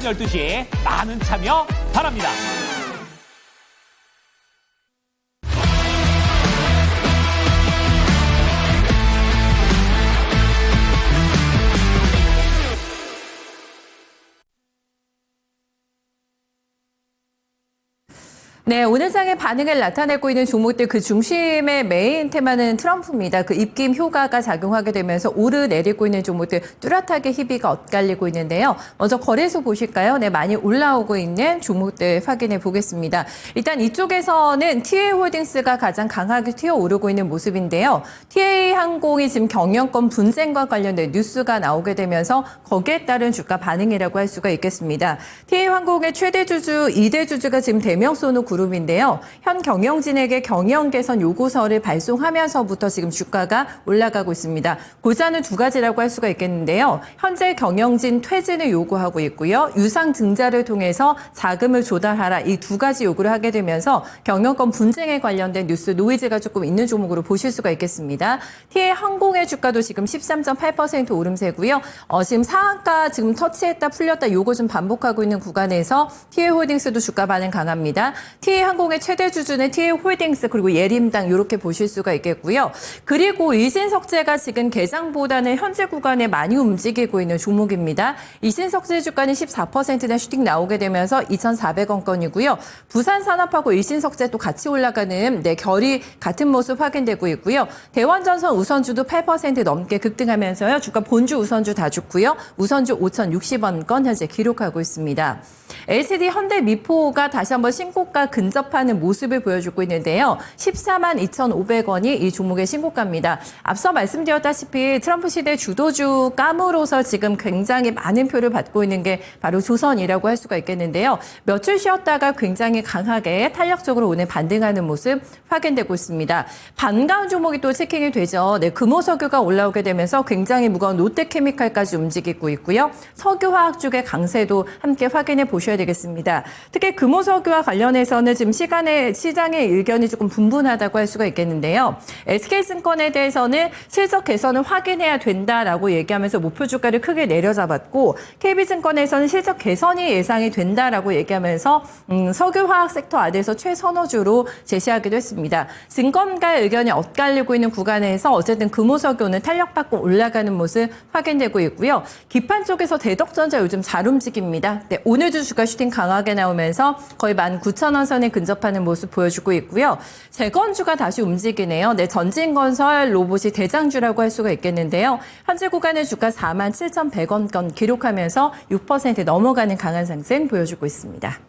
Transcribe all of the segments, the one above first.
12시에 많은 참여 바랍니다. 네, 오늘 장의 반응을 나타내고 있는 종목들 그 중심의 메인 테마는 트럼프입니다. 그 입김 효과가 작용하게 되면서 오르내리고 있는 종목들 뚜렷하게 희비가 엇갈리고 있는데요. 먼저 거래소 보실까요? 네, 많이 올라오고 있는 종목들 확인해 보겠습니다. 일단 이쪽에서는 TA홀딩스가 가장 강하게 튀어오르고 있는 모습인데요. TA항공이 지금 경영권 분쟁과 관련된 뉴스가 나오게 되면서 거기에 따른 주가 반응이라고 할 수가 있겠습니다. TA항공의 최대 주주, 2대 주주가 지금 대명소노 그룹인데요. 현 경영진에게 경영 개선 요구서를 발송하면서부터 지금 주가가 올라가고 있습니다. 고자는 두 가지라고 할 수가 있겠는데요. 현재 경영진 퇴진을 요구하고 있고요. 유상 증자를 통해서 자금을 조달하라, 이 두 가지 요구를 하게 되면서 경영권 분쟁에 관련된 뉴스 노이즈가 조금 있는 종목으로 보실 수가 있겠습니다. TA항공의 주가도 지금 13.8% 오름세고요. 지금 상한가 지금 터치했다 풀렸다 요거 좀 반복하고 있는 구간에서 TA홀딩스도 주가 반응 강합니다. TA항공의 최대 주주는 TA홀딩스 그리고 예림당 이렇게 보실 수가 있겠고요. 그리고 이신석재가 지금 개장보다는 현재 구간에 많이 움직이고 있는 종목입니다. 이신석재 주가는 14%나 슈팅 나오게 되면서 2,400원권이고요. 부산산업하고 이신석재 또 같이 올라가는 결이 같은 모습 확인되고 있고요. 대원전선 우선주도 8% 넘게 급등하면서요. 주가 본주 우선주 다 좋고요. 우선주 5,060원권 현재 기록하고 있습니다. LCD 현대미포가 다시 한번 신고가 근접하는 모습을 보여주고 있는데요. 14만 2,500원이 이 종목의 신고가입니다. 앞서 말씀드렸다시피 트럼프 시대 주도주 감으로서 지금 굉장히 많은 표를 받고 있는 게 바로 조선이라고 할 수가 있겠는데요. 며칠 쉬었다가 굉장히 강하게 탄력적으로 오늘 반등하는 모습 확인되고 있습니다. 반가운 종목이 또 체킹이 되죠. 네, 금호석유가 올라오게 되면서 굉장히 무거운 롯데케미칼까지 움직이고 있고요. 석유화학 쪽의 강세도 함께 확인해 보셔야 되겠습니다. 특히 금호석유와 관련해서는 지금 시장의 의견이 조금 분분하다고 할 수가 있겠는데요. SK증권에 대해서는 실적 개선을 확인해야 된다라고 얘기하면서 목표 주가를 크게 내려잡았고 KB증권에서는 실적 개선이 예상이 된다라고 얘기하면서 석유화학 섹터 안에서 최선호주로 제시하기도 했습니다. 증권가의 의견이 엇갈리고 있는 구간에서 어쨌든 금호석유는 탄력받고 올라가는 모습 확인되고 있고요. 기판 쪽에서 대덕전자 요즘 잘 움직입니다. 네, 오늘도 주가 슈팅 강하게 나오면서 거의 19,000원 선에 근접하는 모습 보여주고 있고요. 재건주가 다시 움직이네요. 네, 전진건설 로봇이 대장주라고 할 수가 있겠는데요. 현재 구간의 주가 47,100원권 기록하면서 6% 넘어가는 강한 상승 보여주고 있습니다.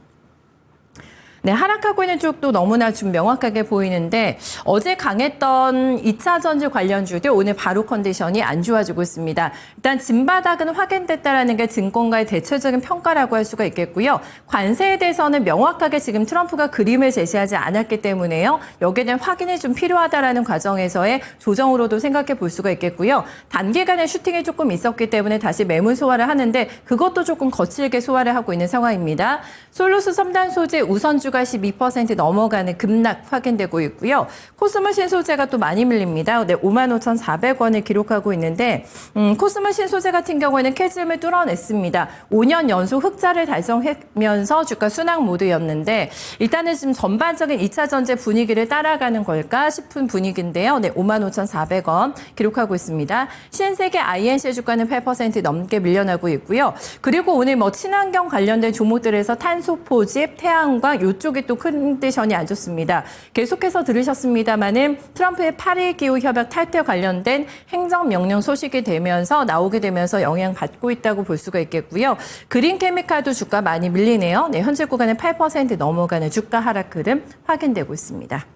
네, 하락하고 있는 쪽도 너무나 좀 명확하게 보이는데 어제 강했던 2차 전지 관련주들 오늘 바로 컨디션이 안 좋아지고 있습니다. 일단 진바닥은 확인됐다라는 게 증권가의 대체적인 평가라고 할 수가 있겠고요. 관세에 대해서는 명확하게 지금 트럼프가 그림을 제시하지 않았기 때문에요. 여기에 대한 확인이 좀 필요하다라는 과정에서의 조정으로도 생각해 볼 수가 있겠고요. 단기간에 슈팅이 조금 있었기 때문에 다시 매물 소화를 하는데 그것도 조금 거칠게 소화를 하고 있는 상황입니다. 솔루스 첨단 소재 우선주 12% 넘어가는 급락 확인되고 있고요. 코스모 신소재가 또 많이 밀립니다. 네, 55,400원을 기록하고 있는데 코스모 신소재 같은 경우에는 캐즘을 뚫어냈습니다. 5년 연속 흑자를 달성하면서 주가 순항 모드였는데 일단은 지금 전반적인 2차 전지 분위기를 따라가는 걸까 싶은 분위기인데요. 네, 55,400원 기록하고 있습니다. 신세계 INC 주가는 8% 넘게 밀려나고 있고요. 그리고 오늘 친환경 관련된 종목들에서 탄소 포집, 태양광 이쪽이 또 컨디션이 안 좋습니다. 계속해서 들으셨습니다마는 트럼프의 파리 기후 협약 탈퇴 관련된 행정명령 소식이 나오게 되면서 영향받고 있다고 볼 수가 있겠고요. 그린 케미칼도 주가 많이 밀리네요. 네, 현재 구간에 8% 넘어가는 주가 하락 흐름 확인되고 있습니다.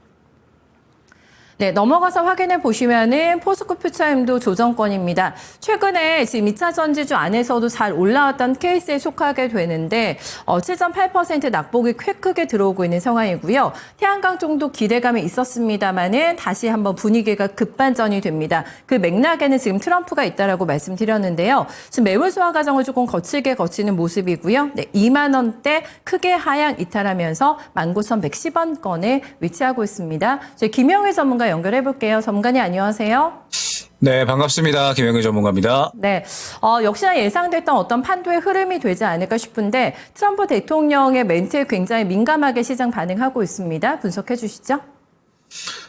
네, 넘어가서 확인해 보시면은 포스코 퓨처엠도 조정권입니다. 최근에 지금 2차 전지주 안에서도 잘 올라왔던 케이스에 속하게 되는데 7.8% 낙폭이 꽤 크게 들어오고 있는 상황이고요. 태양광 정도 기대감이 있었습니다만은 다시 한번 분위기가 급반전이 됩니다. 그 맥락에는 지금 트럼프가 있다라고 말씀드렸는데요. 지금 매물 소화 과정을 조금 거칠게 거치는 모습이고요. 네, 2만 원대 크게 하향 이탈하면서 19,110원권에 위치하고 있습니다. 저희 김영희 전문가 연결해 볼게요. 전문가님 안녕하세요. 네, 반갑습니다. 김영일 전문가입니다. 네, 역시나 예상됐던 어떤 판도의 흐름이 되지 않을까 싶은데 트럼프 대통령의 멘트에 굉장히 민감하게 시장 반응하고 있습니다. 분석해 주시죠.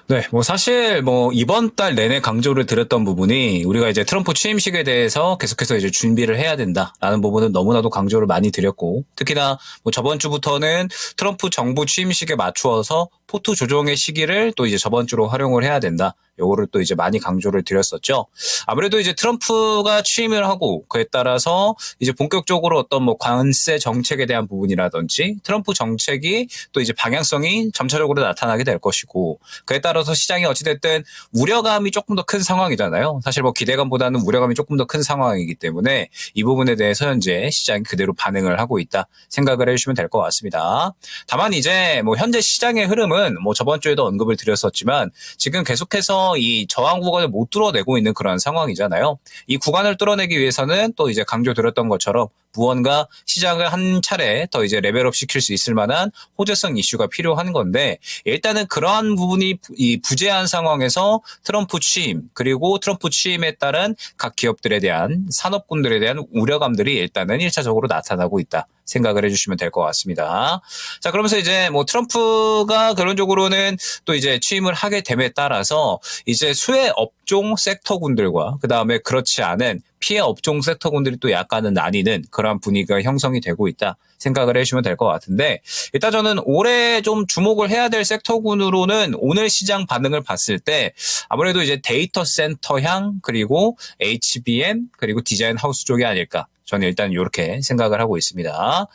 네, 사실 이번 달 내내 강조를 드렸던 부분이 우리가 이제 트럼프 취임식에 대해서 계속해서 이제 준비를 해야 된다라는 부분은 너무나도 강조를 많이 드렸고, 특히나 저번 주부터는 트럼프 정부 취임식에 맞추어서 포트 조정의 시기를 또 이제 저번 주로 활용을 해야 된다. 요거를 또 이제 많이 강조를 드렸었죠. 아무래도 이제 트럼프가 취임을 하고 그에 따라서 이제 본격적으로 어떤 관세 정책에 대한 부분이라든지 트럼프 정책이 또 이제 방향성이 점차적으로 나타나게 될 것이고, 그에 따라서 시장이 어찌됐든 우려감이 조금 더 큰 상황이잖아요. 사실 기대감보다는 우려감이 조금 더 큰 상황이기 때문에 이 부분에 대해서 현재 시장이 그대로 반응을 하고 있다 생각을 해주시면 될 것 같습니다. 다만 이제 현재 시장의 흐름은 저번 주에도 언급을 드렸었지만 지금 계속해서 이 저항 구간을 못 뚫어내고 있는 그런 상황이잖아요. 이 구간을 뚫어내기 위해서는 또 이제 강조드렸던 것처럼 무언가 시장을 한 차례 더 이제 레벨업 시킬 수 있을 만한 호재성 이슈가 필요한 건데, 일단은 그러한 부분이 이 부재한 상황에서 트럼프 취임, 그리고 트럼프 취임에 따른 각 기업들에 대한 산업군들에 대한 우려감들이 일단은 1차적으로 나타나고 있다 생각을 해주시면 될 것 같습니다. 자, 그러면서 이제 트럼프가 결론적으로는 또 이제 취임을 하게 됨에 따라서 이제 수혜 업종 섹터군들과 그 다음에 그렇지 않은 피해 업종 섹터군들이 또 약간은 나뉘는 그런 분위기가 형성이 되고 있다 생각을 해주시면 될 것 같은데, 일단 저는 올해 좀 주목을 해야 될 섹터군으로는 오늘 시장 반응을 봤을 때 아무래도 이제 데이터 센터향, 그리고 HBM, 그리고 디자인 하우스 쪽이 아닐까. 저는 일단 이렇게 생각을 하고 있습니다.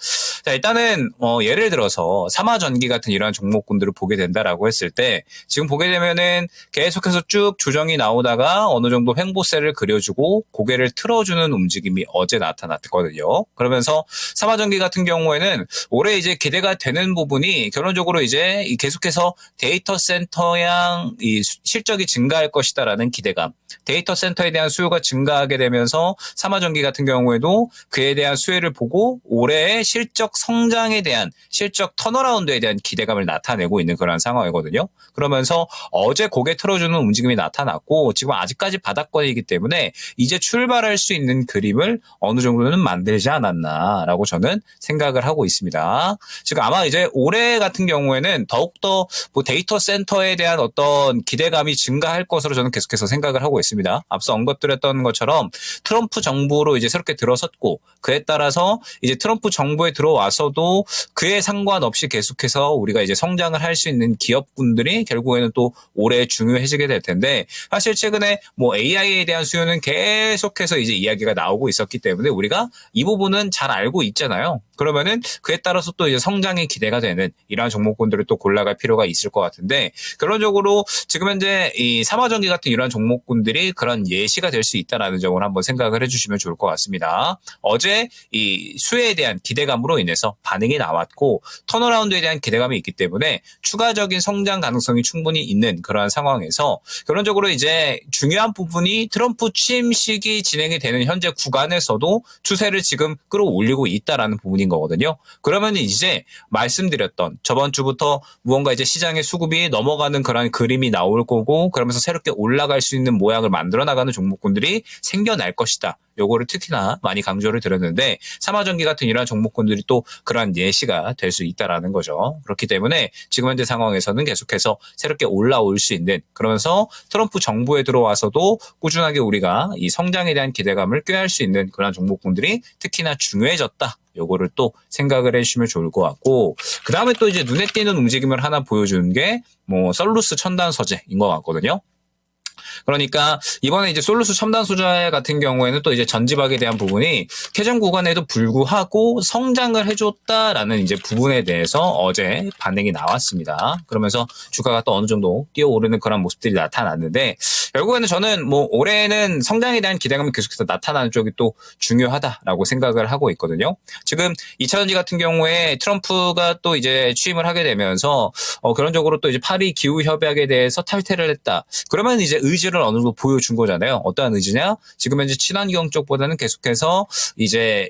자, 일단은 예를 들어서 삼화전기 같은 이러한 종목군들을 보게 된다라고 했을 때 지금 보게 되면은 계속해서 쭉 조정이 나오다가 어느 정도 횡보세를 그려주고 고개를 틀어주는 움직임이 어제 나타났거든요. 그러면서 삼화전기 같은 경우에는 올해 이제 기대가 되는 부분이 결론적으로 이제 계속해서 데이터 센터양 이 실적이 증가할 것이다라는 기대감. 데이터 센터에 대한 수요가 증가하게 되면서 삼화전기 같은 경우에도 그에 대한 수혜를 보고 올해의 실적 성장에 대한 실적 턴어라운드에 대한 기대감을 나타내고 있는 그런 상황이거든요. 그러면서 어제 고개 틀어주는 움직임이 나타났고 지금 아직까지 바닥권이기 때문에 이제 출발할 수 있는 그림을 어느 정도는 만들지 않았나라고 저는 생각을 하고 있습니다. 지금 아마 이제 올해 같은 경우에는 더욱더 데이터 센터에 대한 어떤 기대감이 증가할 것으로 저는 계속해서 생각을 하고 있습니다. 앞서 언급드렸던 것처럼 트럼프 정부로 이제 새롭게 들어섰고 그에 따라서 이제 트럼프 정부에 들어와서도 그에 상관없이 계속해서 우리가 이제 성장을 할 수 있는 기업군들이 결국에는 또 올해 중요해지게 될 텐데, 사실 최근에 AI에 대한 수요는 계속해서 이제 이야기가 나오고 있었기 때문에 우리가 이 부분은 잘 알고 있잖아요. 그러면은 그에 따라서 또 이제 성장이 기대가 되는 이러한 종목군들을 또 골라갈 필요가 있을 것 같은데, 결론적으로 지금 현재 이 삼화전기 같은 이러한 종목군들이 그런 예시가 될 수 있다라는 점을 한번 생각을 해주시면 좋을 것 같습니다. 어제 이 수혜에 대한 기대감으로 인해서 반응이 나왔고 턴어라운드에 대한 기대감이 있기 때문에 추가적인 성장 가능성이 충분히 있는 그러한 상황에서 결론적으로 이제 중요한 부분이 트럼프 취임식이 진행이 되는 현재 구간에서도 추세를 지금 끌어올리고 있다라는 부분인 거거든요. 그러면 이제 말씀드렸던 저번 주부터 무언가 이제 시장의 수급이 넘어가는 그런 그림이 나올 거고 그러면서 새롭게 올라갈 수 있는 모양을 만들어 나가는 종목군들이 생겨날 것이다. 요거를 특히나 많이 강조를 드렸는데 삼화전기 같은 이러한 종목군들이 또 그러한 예시가 될 수 있다라는 거죠. 그렇기 때문에 지금 현재 상황에서는 계속해서 새롭게 올라올 수 있는, 그러면서 트럼프 정부에 들어와서도 꾸준하게 우리가 이 성장에 대한 기대감을 꾀할 수 있는 그런 종목군들이 특히나 중요해졌다. 요거를 또 생각을 해주시면 좋을 것 같고, 그 다음에 또 이제 눈에 띄는 움직임을 하나 보여주는 게 썰루스 첨단 소재인 것 같거든요. 그러니까 이번에 이제 솔루스 첨단 소재 같은 경우에는 또 이제 전지박에 대한 부분이 캐전 구간에도 불구하고 성장을 해줬다라는 이제 부분에 대해서 어제 반응이 나왔습니다. 그러면서 주가가 또 어느 정도 뛰어오르는 그런 모습들이 나타났는데, 결국에는 저는 올해는 성장에 대한 기대감이 계속해서 나타나는 쪽이 또 중요하다라고 생각을 하고 있거든요. 지금 2차전지 같은 경우에 트럼프가 또 이제 취임을 하게 되면서 결론적으로 또 이제 파리 기후 협약에 대해서 탈퇴를 했다. 그러면 이제 의지를 어느 정도 보여준 거잖아요. 어떠한 의지냐? 지금 현재 친환경 쪽보다는 계속해서 이제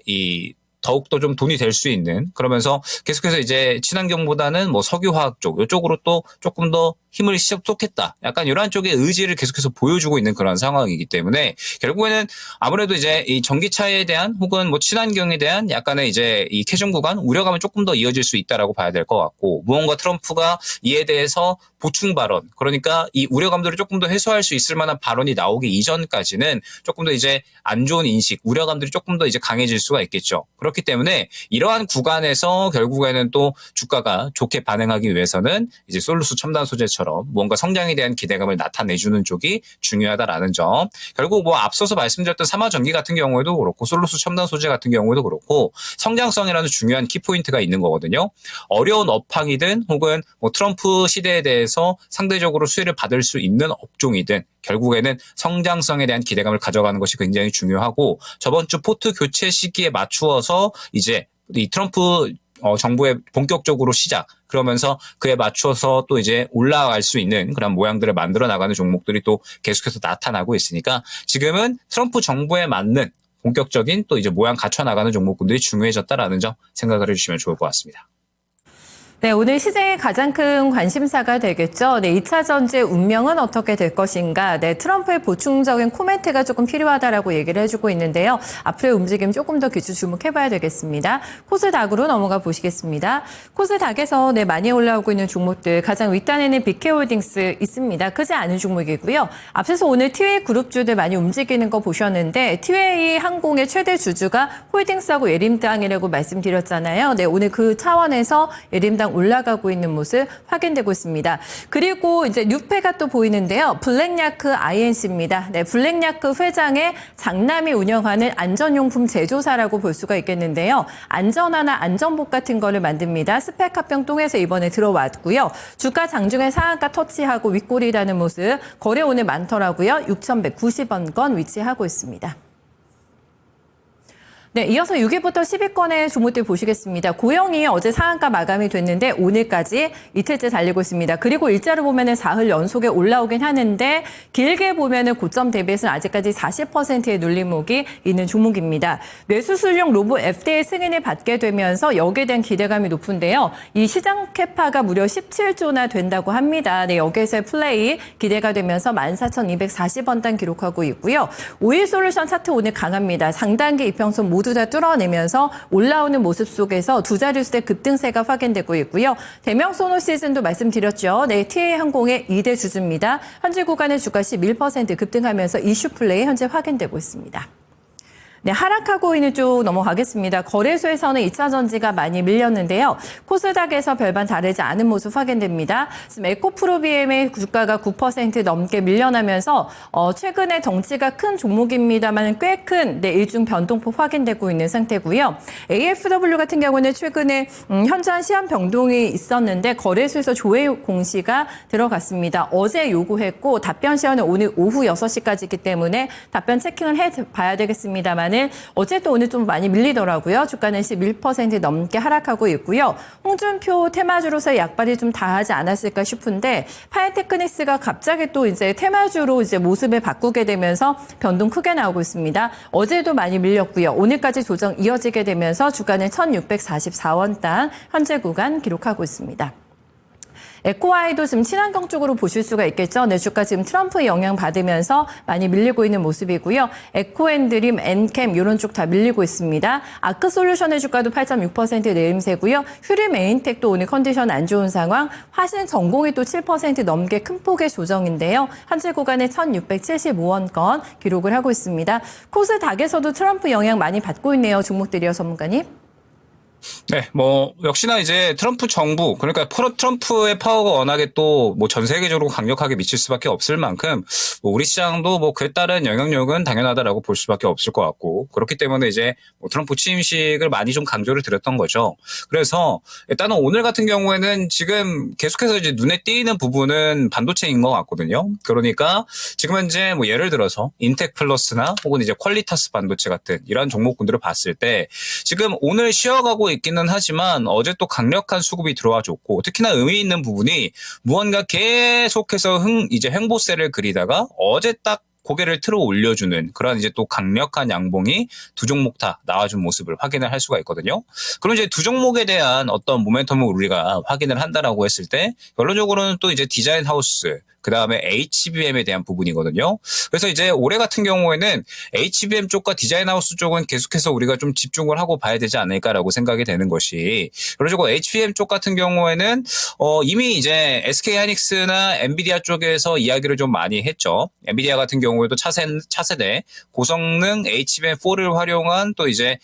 더욱더 좀 돈이 될 수 있는, 그러면서 계속해서 이제 친환경보다는 석유화학 쪽, 이쪽으로 또 조금 더 힘을 쏟겠다. 약간 이러한 쪽의 의지를 계속해서 보여주고 있는 그런 상황이기 때문에 결국에는 아무래도 이제 이 전기차에 대한 혹은 뭐 친환경에 대한 약간의 이제 이 캐중 구간 우려감은 조금 더 이어질 수 있다라고 봐야 될 것 같고 무언가 트럼프가 이에 대해서 보충 발언 그러니까 이 우려감들을 조금 더 해소할 수 있을 만한 발언이 나오기 이전까지는 조금 더 이제 안 좋은 인식, 우려감들이 조금 더 이제 강해질 수가 있겠죠. 그렇기 때문에 이러한 구간에서 결국에는 또 주가가 좋게 반응하기 위해서는 이제 솔루스 첨단 소재처럼 뭔가 성장에 대한 기대감을 나타내주는 쪽이 중요하다라는 점. 결국 뭐 앞서서 말씀드렸던 삼화전기 같은 경우에도 그렇고 솔루스 첨단 소재 같은 경우에도 그렇고 성장성이라는 중요한 키포인트가 있는 거거든요. 어려운 업황이든 혹은 뭐 트럼프 시대에 대해서 상대적으로 수혜를 받을 수 있는 업종이든 결국에는 성장성에 대한 기대감을 가져가는 것이 굉장히 중요하고 저번 주 포트 교체 시기에 맞추어서 이제 이 트럼프 정부의 본격적으로 시작 그러면서 그에 맞춰서 또 이제 올라갈 수 있는 그런 모양들을 만들어 나가는 종목들이 또 계속해서 나타나고 있으니까 지금은 트럼프 정부에 맞는 본격적인 또 이제 모양 갖춰 나가는 종목군들이 중요해졌다라는 점 생각을 해주시면 좋을 것 같습니다. 네, 오늘 시장의 가장 큰 관심사가 되겠죠. 네, 2차 전지의 운명은 어떻게 될 것인가. 네, 트럼프의 보충적인 코멘트가 조금 필요하다라고 얘기를 해주고 있는데요. 앞으로의 움직임 조금 더 귀주 주목해봐야 되겠습니다. 코스닥으로 넘어가 보시겠습니다. 코스닥에서 네, 많이 올라오고 있는 종목들 가장 윗단에는 BK홀딩스 있습니다. 크지 않은 종목이고요. 앞서서 오늘 티웨이 그룹주들 많이 움직이는 거 보셨는데 티웨이 항공의 최대 주주가 홀딩스하고 예림당이라고 말씀드렸잖아요. 네, 오늘 그 차원에서 예림당 올라가고 있는 모습 확인되고 있습니다. 그리고 이제 뉴페가 또 보이는데요. 블랙야크 INC입니다. 네, 블랙야크 회장의 장남이 운영하는 안전용품 제조사라고 볼 수가 있겠는데요. 안전화나 안전복 같은 거를 만듭니다. 스펙 합병 통해서 이번에 들어왔고요. 주가 장중에 상한가 터치하고 윗골이라는 모습 거래 오늘 많더라고요. 6,190원권 위치하고 있습니다. 네, 이어서 6위부터 10위권의 종목들 보시겠습니다. 고영이 어제 상한가 마감이 됐는데 오늘까지 이틀째 달리고 있습니다. 그리고 일자로 보면은 4흘 연속에 올라오긴 하는데 길게 보면은 고점 대비해서는 아직까지 40%의 눌림목이 있는 종목입니다. 뇌수술용 로봇 FDA 승인을 받게 되면서 여기에 대한 기대감이 높은데요. 이 시장 캐파가 무려 17조나 된다고 합니다. 네, 여기에서의 플레이 기대가 되면서 14,240원단 기록하고 있고요. 오일솔루션 차트 오늘 강합니다. 상단기 이평선 모두 다 뚫어내면서 올라오는 모습 속에서 두 자릿수의 급등세가 확인되고 있고요. 대명소노 시즌도 말씀드렸죠. 네, TA항공의 2대 주주입니다. 현재 구간의 주가 11% 급등하면서 이슈 플레이 현재 확인되고 있습니다. 네, 하락하고 있는 쪽 넘어가겠습니다. 거래소에서는 2차 전지가 많이 밀렸는데요. 코스닥에서 별반 다르지 않은 모습 확인됩니다. 지금 에코프로비엠의 주가가 9% 넘게 밀려나면서 최근에 덩치가 큰 종목입니다만 꽤 큰 일중 변동폭 확인되고 있는 상태고요. AFW 같은 경우는 최근에 현저한 시한 변동이 있었는데 거래소에서 조회 공시가 들어갔습니다. 어제 요구했고 답변 시간은 오늘 오후 6시까지이기 때문에 답변 체킹을 해봐야 되겠습니다만 어쨌든 오늘 좀 많이 밀리더라고요. 주가는 11% 넘게 하락하고 있고요. 홍준표 테마주로서의 약발이 좀 다하지 않았을까 싶은데 파이테크닉스가 갑자기 또 이제 테마주로 이제 모습을 바꾸게 되면서 변동 크게 나오고 있습니다. 어제도 많이 밀렸고요. 오늘까지 조정 이어지게 되면서 주가는 1,644원단 현재 구간 기록하고 있습니다. 에코아이도 지금 친환경 쪽으로 보실 수가 있겠죠. 네, 주가 지금 트럼프 영향 받으면서 많이 밀리고 있는 모습이고요. 에코앤드림, 엔캠 이런 쪽 다 밀리고 있습니다. 아크솔루션의 주가도 8.6% 내림세고요. 휴리메인텍도 오늘 컨디션 안 좋은 상황. 화신전공이 또 7% 넘게 큰 폭의 조정인데요. 현재 구간에 1,675원권 기록을 하고 있습니다. 코스닥에서도 트럼프 영향 많이 받고 있네요. 종목들이요, 전문가님. 네, 뭐 역시나 이제 트럼프 정부 그러니까 트럼프의 파워가 워낙에 또 뭐 전 세계적으로 강력하게 미칠 수밖에 없을 만큼 뭐 우리 시장도 뭐 그에 따른 영향력은 당연하다라고 볼 수밖에 없을 것 같고 그렇기 때문에 이제 뭐 트럼프 취임식을 많이 좀 강조를 드렸던 거죠. 그래서 일단은 오늘 같은 경우에는 지금 계속해서 이제 눈에 띄는 부분은 반도체인 것 같거든요. 그러니까 지금 현재 뭐 예를 들어서 인텍플러스나 혹은 이제 퀄리타스 반도체 같은 이러한 종목군들을 봤을 때 지금 오늘 쉬어가고 있기는 하지만 어제 또 강력한 수급이 들어와 줬고 특히나 의미 있는 부분이 무언가 계속해서 이제 횡보세를 그리다가 어제 딱 고개를 틀어 올려주는 그런 이제 또 강력한 양봉이 두 종목 다 나와준 모습을 확인을 할 수가 있거든요. 그럼 이제 두 종목에 대한 어떤 모멘텀을 우리가 확인을 한다라고 했을 때 결론적으로는 또 이제 디자인 하우스 그 다음에 HBM에 대한 부분이거든요. 그래서 이제 올해 같은 경우에는 HBM 쪽과 디자인 하우스 쪽은 계속해서 우리가 좀 집중을 하고 봐야 되지 않을까라고 생각이 되는 것이, 그리고 HBM 쪽 같은 경우에는 이미 이제 SK 하이닉스나 엔비디아 쪽에서 이야기를 좀 많이 했죠. 엔비디아 같은 경우에도 차세대 고성능 HBM4를 활용한 또 이제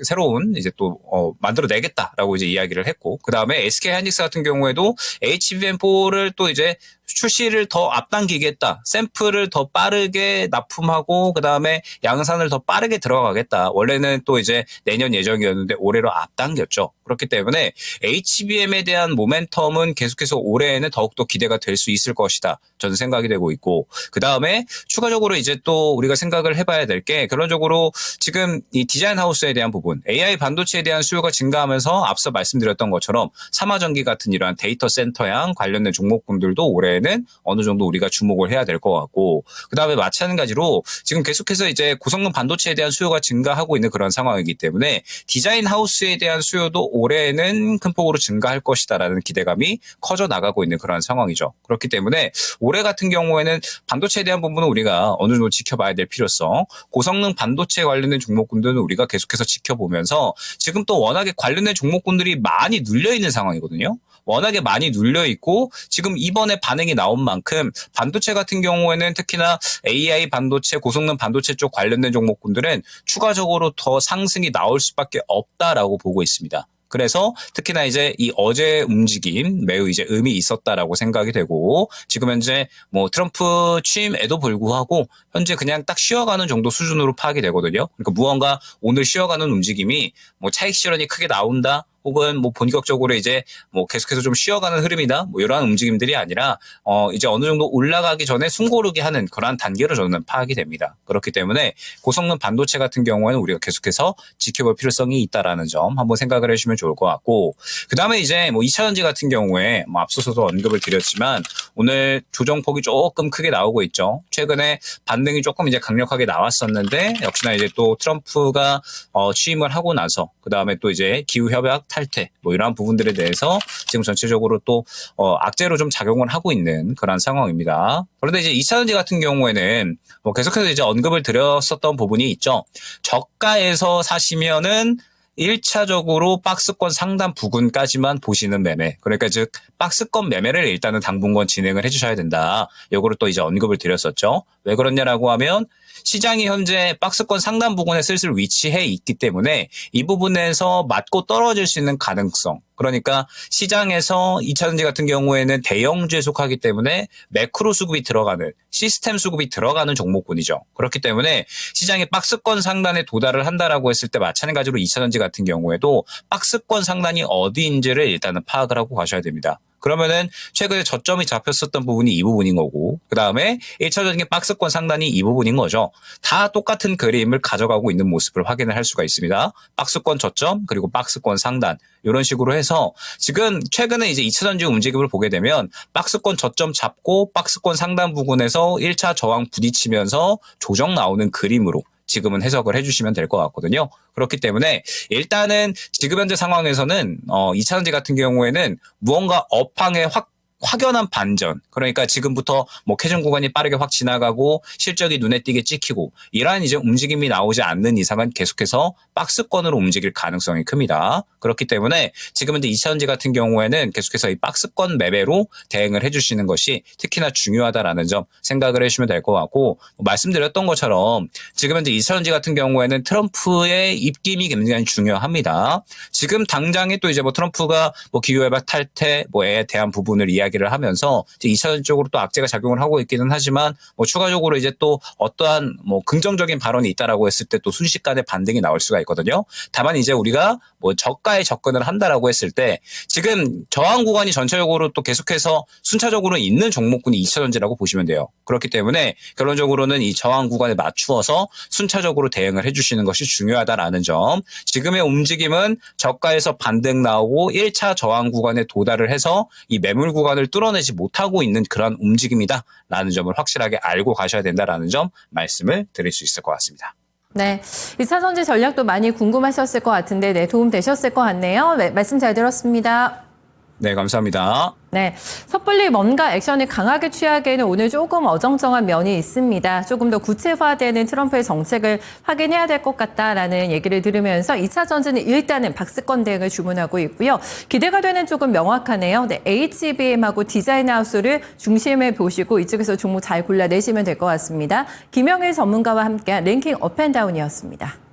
새로운 이제 또 만들어내겠다라고 이제 이야기를 했고, 그 다음에 SK 하이닉스 같은 경우에도 HBM4를 또 이제 출시를 더 앞당기겠다. 샘플을 더 빠르게 납품하고 그다음에 양산을 더 빠르게 들어가겠다. 원래는 또 이제 내년 예정이었는데 올해로 앞당겼죠. 그렇기 때문에 HBM에 대한 모멘텀은 계속해서 올해에는 더욱더 기대가 될 수 있을 것이다. 저는 생각이 되고 있고, 그다음에 추가적으로 이제 또 우리가 생각을 해봐야 될 게 결론적으로 지금 이 디자인 하우스에 대한 부분, AI 반도체에 대한 수요가 증가하면서 앞서 말씀드렸던 것처럼 삼화전기 같은 이러한 데이터 센터향 관련된 종목군들도 올해는 어느 정도 우리가 주목을 해야 될 것 같고, 그다음에 마찬가지로 지금 계속해서 이제 고성능 반도체에 대한 수요가 증가하고 있는 그런 상황이기 때문에 디자인 하우스에 대한 수요도 올해는 큰 폭으로 증가할 것이다라는 기대감이 커져 나가고 있는 그런 상황이죠. 그렇기 때문에 올해 같은 경우에는 반도체에 대한 부분은 우리가 어느 정도 지켜봐야 될 필요성, 고성능 반도체 관련된 종목군들은 우리가 계속해서 지켜보면서 지금 또 워낙에 관련된 종목군들이 많이 눌려있는 상황이거든요. 워낙에 많이 눌려있고 지금 이번에 반응이 나온 만큼 반도체 같은 경우에는 특히나 AI 반도체, 고성능 반도체 쪽 관련된 종목군들은 추가적으로 더 상승이 나올 수밖에 없다라고 보고 있습니다. 그래서 특히나 이제 이 어제 움직임 매우 이제 의미 있었다라고 생각이 되고, 지금 현재 뭐 트럼프 취임에도 불구하고 현재 그냥 딱 쉬어가는 정도 수준으로 파악이 되거든요. 그러니까 무언가 오늘 쉬어가는 움직임이 뭐 차익 실현이 크게 나온다, 혹은 뭐 본격적으로 이제 뭐 계속해서 좀 쉬어가는 흐름이다, 뭐 이러한 움직임들이 아니라 이제 어느 정도 올라가기 전에 숨고르기 하는 그러한 단계로 저는 파악이 됩니다. 그렇기 때문에 고성능 반도체 같은 경우에는 우리가 계속해서 지켜볼 필요성이 있다라는 점 한번 생각을 해주시면 좋을 것 같고, 그 다음에 이제 뭐 2차전지 같은 경우에 뭐 앞서서도 언급을 드렸지만 오늘 조정폭이 조금 크게 나오고 있죠. 최근에 반등이 조금 이제 강력하게 나왔었는데 역시나 이제 또 트럼프가 취임을 하고 나서 그 다음에 또 이제 기후협약 탈퇴 뭐 이러한 부분들에 대해서 지금 전체적으로 또 악재로 좀 작용을 하고 있는 그런 상황입니다. 그런데 이제 2차전지 같은 경우에는 뭐 계속해서 이제 언급을 드렸었던 부분이 있죠. 저가에서 사시면은 1차적으로 박스권 상단 부근까지만 보시는 매매, 그러니까 즉 박스권 매매를 일단은 당분간 진행을 해주셔야 된다. 요거를 또 이제 언급을 드렸었죠. 왜 그러냐라고 하면 시장이 현재 박스권 상단 부근에 슬슬 위치해 있기 때문에 이 부분에서 맞고 떨어질 수 있는 가능성, 그러니까 시장에서 2차전지 같은 경우에는 대형주에 속하기 때문에 매크로 수급이 들어가는, 시스템 수급이 들어가는 종목군이죠. 그렇기 때문에 시장이 박스권 상단에 도달을 한다라고 했을 때 마찬가지로 2차전지 같은 경우에도 박스권 상단이 어디인지를 일단은 파악을 하고 가셔야 됩니다. 그러면은 최근에 저점이 잡혔었던 부분이 이 부분인 거고, 그 다음에 1차적인 박스권 상단이 이 부분인 거죠. 다 똑같은 그림을 가져가고 있는 모습을 확인을 할 수가 있습니다. 박스권 저점 그리고 박스권 상단, 이런 식으로 해서 지금 최근에 이제 2차전지 움직임을 보게 되면 박스권 저점 잡고 박스권 상단 부분에서 1차 저항 부딪히면서 조정 나오는 그림으로 지금은 해석을 해주시면 될 것 같거든요. 그렇기 때문에 일단은 지금 현재 상황에서는 2차전지 같은 경우에는 무언가 업황의 확연한 반전, 그러니까 지금부터 뭐 캐중 구간이 빠르게 확 지나가고 실적이 눈에 띄게 찍히고 이러한 이제 움직임이 나오지 않는 이상은 계속해서 박스권으로 움직일 가능성이 큽니다. 그렇기 때문에 지금 현재 2차전지 같은 경우에는 계속해서 이 박스권 매매로 대응을 해주시는 것이 특히나 중요하다라는 점 생각을 해주시면 될 것 같고, 말씀드렸던 것처럼 지금 현재 2차전지 같은 경우에는 트럼프의 입김이 굉장히 중요합니다. 지금 당장에 또 이제 뭐 트럼프가 뭐 기후협약 탈퇴 뭐에 대한 부분을 이야기를 하면서 이제 2차전지 쪽으로 또 악재가 작용을 하고 있기는 하지만 뭐 추가적으로 이제 또 어떠한 뭐 긍정적인 발언이 있다라고 했을 때 또 순식간에 반등이 나올 수가 있거든요. 다만 이제 우리가 뭐 저가에 접근을 한다라고 했을 때 지금 저항 구간이 전체적으로 또 계속해서 순차적으로 있는 종목군이 2차전지라고 보시면 돼요. 그렇기 때문에 결론적으로는 이 저항 구간에 맞추어서 순차적으로 대응을 해주시는 것이 중요하다라는 점. 지금의 움직임은 저가에서 반등 나오고 1차 저항 구간에 도달을 해서 이 매물 구간 구간을 뚫어내지 못하고 있는 그런 움직임이다라는 점을 확실하게 알고 가셔야 된다라는 점 말씀을 드릴 수 있을 것 같습니다. 네, 2차 전지 전략도 많이 궁금하셨을 것 같은데 네, 도움 되셨을 것 같네요. 네, 말씀 잘 들었습니다. 네, 감사합니다. 네, 섣불리 뭔가 액션을 강하게 취하기에는 오늘 조금 어정쩡한 면이 있습니다. 조금 더 구체화되는 트럼프의 정책을 확인해야 될 것 같다라는 얘기를 들으면서 2차 전지는 일단은 박스권 대응을 주문하고 있고요. 기대가 되는 쪽은 명확하네요. 네, HBM하고 디자인하우스를 중심에 보시고 이쪽에서 종목 잘 골라내시면 될 것 같습니다. 김영일 전문가와 함께한 랭킹 업앤다운이었습니다.